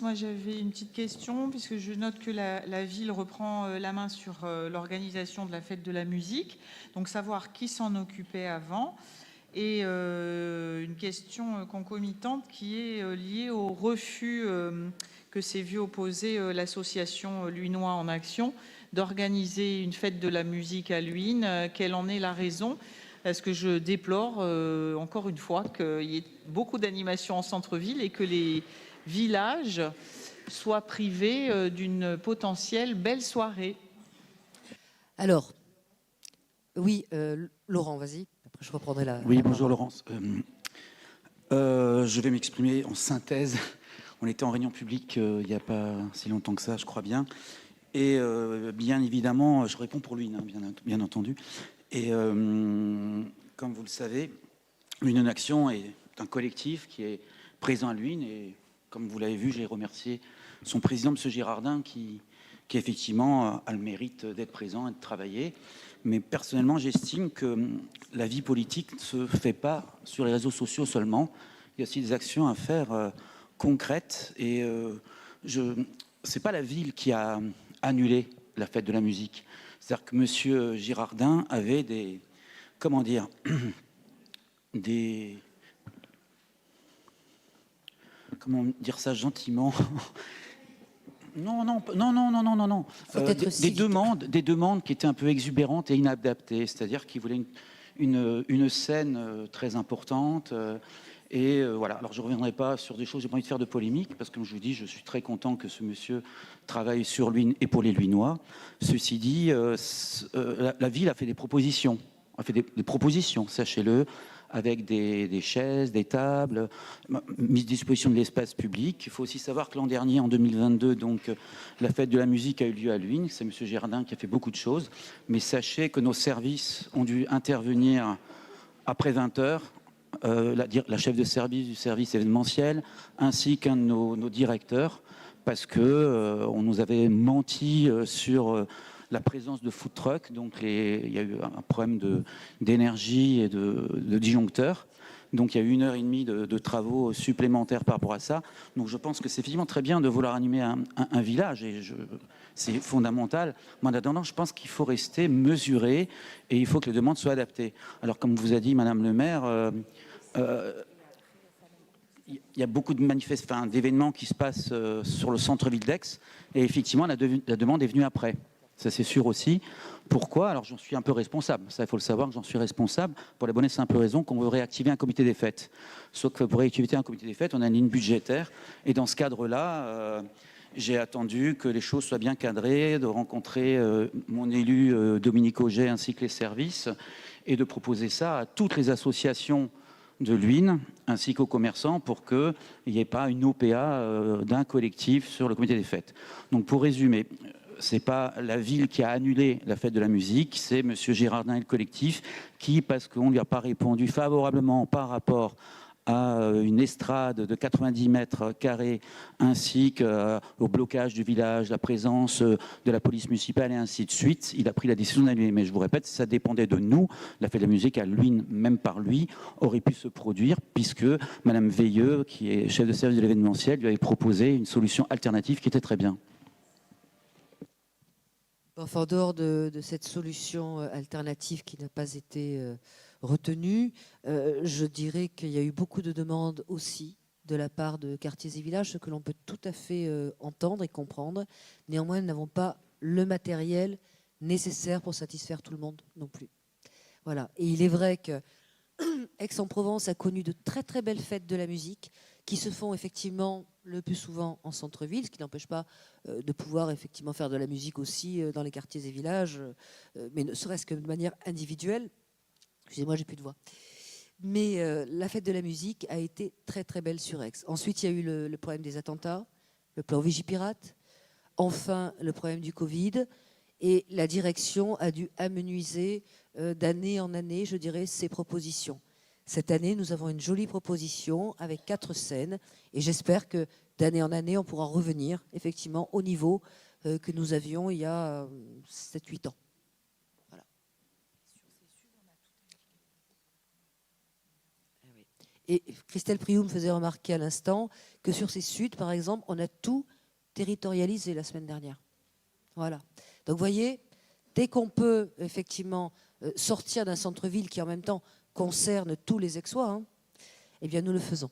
Moi, j'avais une petite question, puisque je note que la ville reprend la main sur l'organisation de la fête de la musique. Donc, savoir qui s'en occupait avant. Et une question concomitante qui est liée au refus que s'est vu opposer l'association Luinois en Action d'organiser une fête de la musique à Luynes. Quelle en est la raison? Parce que je déplore encore une fois qu'il y ait beaucoup d'animations en centre-ville et que les villages soient privés d'une potentielle belle soirée. Alors, oui, Laurent, vas-y. Après, je reprendrai Oui, la bonjour parole. Laurence. Je vais m'exprimer en synthèse. On était en réunion publique il n'y a pas si longtemps que ça, je crois bien. Et bien évidemment, je réponds pour lui, hein, bien entendu. Et comme vous le savez, Luynes en Action est un collectif qui est présent à Luynes. Et comme vous l'avez vu, j'ai remercié son président, M. Girardin, qui effectivement a le mérite d'être présent et de travailler. Mais personnellement, j'estime que la vie politique ne se fait pas sur les réseaux sociaux seulement. Il y a aussi des actions à faire concrètes. Et c'est pas la ville qui a annulé la fête de la musique. C'est-à-dire que M. Girardin avait des... Comment dire des... Comment dire ça gentiment? Non, non, non, non, non, non, non, non. Des demandes qui étaient un peu exubérantes et inadaptées. C'est-à-dire qu'il voulait une scène très importante. Voilà. Alors, je ne reviendrai pas sur des choses, j'ai pas envie de faire de polémique, parce que, comme je vous dis, je suis très content que ce monsieur travaille sur Luynes et pour les Luynois. Ceci dit, la ville a fait des propositions. A fait des propositions, sachez-le, avec des chaises, des tables, mise à disposition de l'espace public. Il faut aussi savoir que l'an dernier, en 2022, donc, la fête de la musique a eu lieu à Luynes. C'est M. Gerdin qui a fait beaucoup de choses. Mais sachez que nos services ont dû intervenir après 20 heures. La chef de service du service événementiel, ainsi qu'un de nos directeurs, parce que on nous avait menti sur la présence de food trucks. Donc il y a eu un problème d'énergie et de disjoncteurs. Donc il y a eu 1 heure et demie de travaux supplémentaires par rapport à ça. Donc je pense que c'est effectivement très bien de vouloir animer un village, et c'est fondamental. Moi, en attendant, je pense qu'il faut rester mesuré et il faut que les demandes soient adaptées. Alors comme vous a dit Madame le maire, il y a beaucoup de d'événements qui se passent sur le centre-ville d'Aix, et effectivement la demande est venue après. Ça, c'est sûr aussi. Pourquoi? Alors j'en suis un peu responsable. Ça, il faut le savoir que j'en suis responsable pour la bonne et simple raison qu'on veut réactiver un comité des fêtes. Sauf que pour réactiver un comité des fêtes, on a une ligne budgétaire, et dans ce cadre-là, j'ai attendu que les choses soient bien cadrées, de rencontrer mon élu Dominique Auget ainsi que les services, et de proposer ça à toutes les associations de Luynes ainsi qu'aux commerçants pour qu'il n'y ait pas une OPA d'un collectif sur le comité des fêtes. Donc pour résumer, c'est pas la ville qui a annulé la fête de la musique, c'est M. Girardin et le collectif qui, parce qu'on ne lui a pas répondu favorablement par rapport à une estrade de 90 mètres carrés, ainsi qu'au blocage du village, la présence de la police municipale et ainsi de suite, il a pris la décision d'annuler. Mais je vous répète, ça dépendait de nous. La fête de la musique à Luynes, même par lui, aurait pu se produire, puisque Madame Veilleux, qui est chef de service de l'événementiel, lui avait proposé une solution alternative qui était très bien. Enfin, en dehors de cette solution alternative qui n'a pas été retenue, je dirais qu'il y a eu beaucoup de demandes aussi de la part de quartiers et villages, ce que l'on peut tout à fait entendre et comprendre. Néanmoins, nous n'avons pas le matériel nécessaire pour satisfaire tout le monde non plus. Voilà. Et il est vrai que Aix-en-Provence a connu de très très belles fêtes de la musique qui se font effectivement le plus souvent en centre-ville, ce qui n'empêche pas de pouvoir effectivement faire de la musique aussi dans les quartiers et villages, mais ne serait-ce que de manière individuelle. Excusez-moi, j'ai plus de voix. Mais la fête de la musique a été très très belle sur Aix. Ensuite, il y a eu le problème des attentats, le plan Vigipirate, enfin le problème du Covid, et la direction a dû amenuiser d'année en année, je dirais, ses propositions. Cette année, nous avons une jolie proposition avec 4 scènes, et j'espère que d'année en année, on pourra revenir effectivement au niveau que nous avions il y a 7-8 ans. Voilà. Et Christelle Prioux me faisait remarquer à l'instant que sur ces suites, par exemple, on a tout territorialisé la semaine dernière. Voilà. Donc, vous voyez, dès qu'on peut effectivement sortir d'un centre-ville qui, en même temps, concerne tous les Aixois, eh bien, nous le faisons.